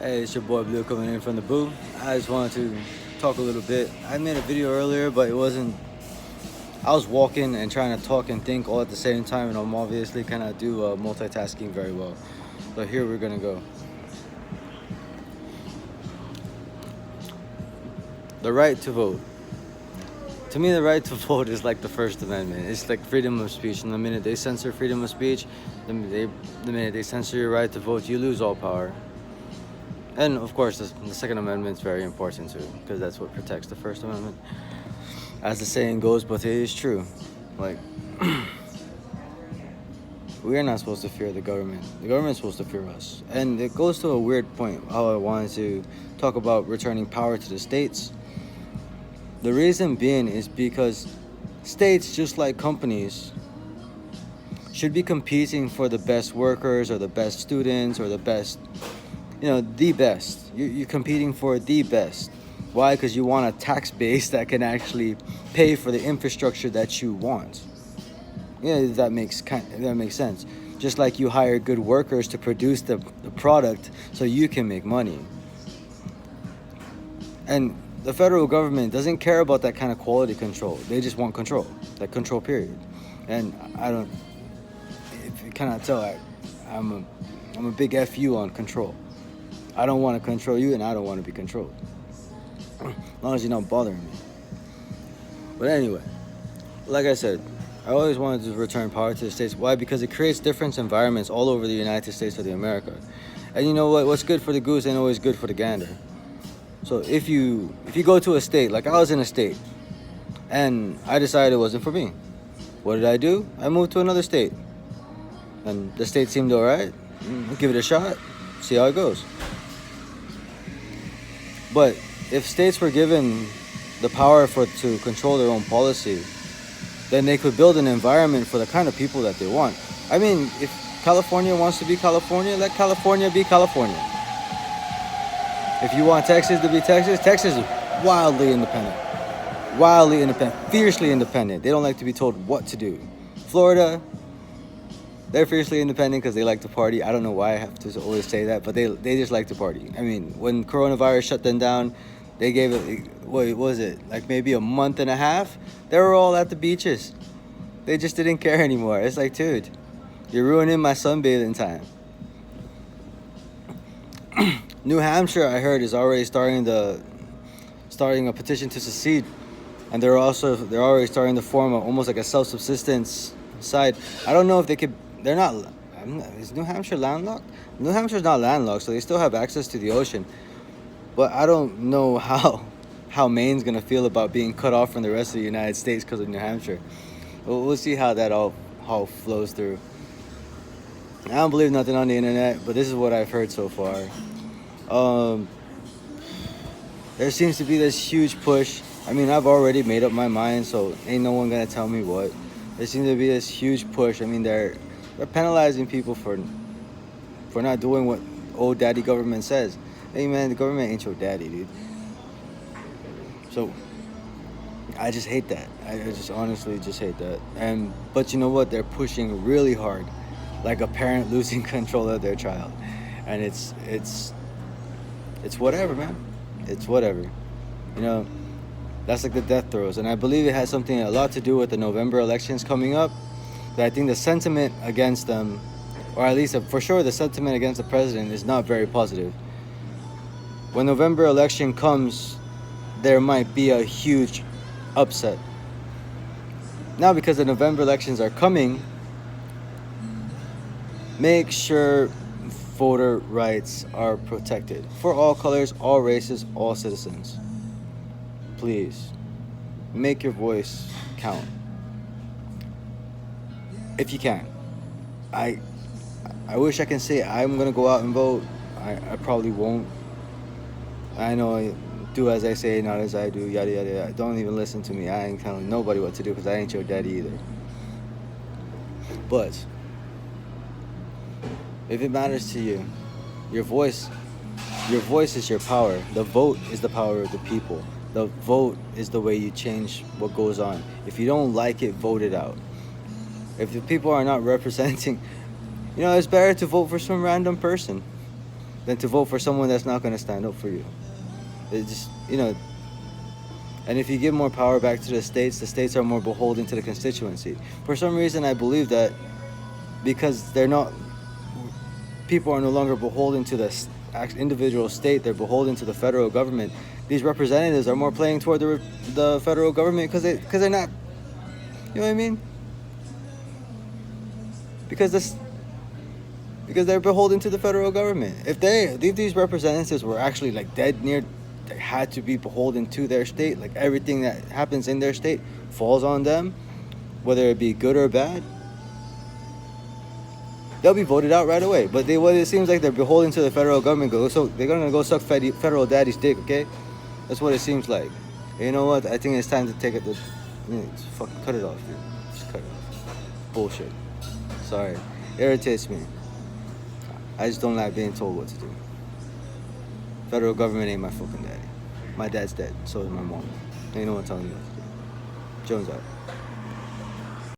Hey, it's your boy Blue coming in from the booth. I just wanted to talk a little bit. I made a video earlier, but it wasn't. I was walking and trying to talk and think all at the same time, and I'm obviously cannot do multitasking very well. So here we're gonna go. The right to vote. To me, the right to vote is like the First Amendment. It's like freedom of speech. And the minute they censor freedom of speech, the minute they censor your right to vote, you lose all power. And of course, the Second Amendment is very important too, because that's what protects the First Amendment. As the saying goes, but it is true. Like, we are not supposed to fear the government. The government's supposed to fear us. And it goes to a weird point, how I wanted to talk about returning power to the states. The reason being is because states, just like companies, should be competing for the best workers or the best students or the best, the best. You're competing for the best. Why? Because you want a tax base that can actually pay for the infrastructure that you want. Yeah, that makes sense. Just like you hire good workers to produce the product so you can make money. And the federal government doesn't care about that kind of quality control. They just want control, like control period. And if you cannot tell, I'm a big FU on control. I don't want to control you, and I don't want to be controlled. As long as you're not bothering me. But anyway, like I said, I always wanted to return power to the states. Why? Because it creates different environments all over the United States of America. And you know what? What's good for the goose ain't always good for the gander. So if you go to a state, like I was in a state, and I decided it wasn't for me, what did I do? I moved to another state. And the state seemed alright. Give it a shot, see how it goes. But if states were given the power to control their own policy, then they could build an environment for the kind of people that they want. I mean, if California wants to be California, let California be California. If you want Texas to be Texas, Texas is wildly independent, fiercely independent. They don't like to be told what to do. Florida, they're fiercely independent because they like to party. I don't know why I have to always say that, but they just like to party. I mean, when coronavirus shut them down, they gave it, what was it, like maybe a month and a half? They were all at the beaches. They just didn't care anymore. It's like, dude, you're ruining my sunbathing time. New Hampshire, I heard, is already starting a petition to secede, and they're already starting to form almost like a self-subsistence side. I don't know if they could. They're not. Is New Hampshire landlocked? New Hampshire's not landlocked, so they still have access to the ocean. But I don't know how Maine's gonna feel about being cut off from the rest of the United States because of New Hampshire. We'll see how that all flows through. I don't believe nothing on the internet, but this is what I've heard so far. There seems to be this huge push. I mean, I've already made up my mind, so ain't no one gonna tell me what. There seems to be this huge push. I mean, they're penalizing people for not doing what old daddy government says. Hey man, the government ain't your daddy, dude. So I just hate that. I just honestly just hate that. But you know what? They're pushing really hard, like a parent losing control of their child, and it's whatever, man. It's whatever. That's like the death throes, and I believe it has a lot to do with the November elections coming up. That I think the sentiment against them, or at least for sure the sentiment against the president, is not very positive. When November election comes, there might be a huge upset. Now, because the November elections are coming, make sure voter rights are protected for all colors, all races, all citizens. Please, make your voice count. If you can. I wish I can say I'm gonna go out and vote. I probably won't. I know, do as I say, not as I do, yada yada yada. Don't even listen to me. I ain't telling nobody what to do because I ain't your daddy either. But if it matters to you, your voice is your power. The vote is the power of the people. The vote is the way you change what goes on. If you don't like it, vote it out. If the people are not representing, it's better to vote for some random person. than to vote for someone that's not going to stand up for you. It just, and if you give more power back to the states are more beholden to the constituency. For some reason, I believe that because people are no longer beholden to the individual state, they're beholden to the federal government. These representatives are more playing toward the federal government because they're not, you know what I mean? Because they're beholden to the federal government. If these representatives were actually like dead near, they had to be beholden to their state, like everything that happens in their state falls on them, whether it be good or bad, they'll be voted out right away. But what it seems like they're beholden to the federal government. So they're gonna go suck federal daddy's dick, okay? That's what it seems like. And you know what? I think it's time to take it. Just fucking cut it off, dude. Just cut it off. Bullshit. Sorry, irritates me. I just don't like being told what to do. Federal government ain't my fucking daddy. My dad's dead. So is my mom. Ain't no one telling me what to do. Jones out.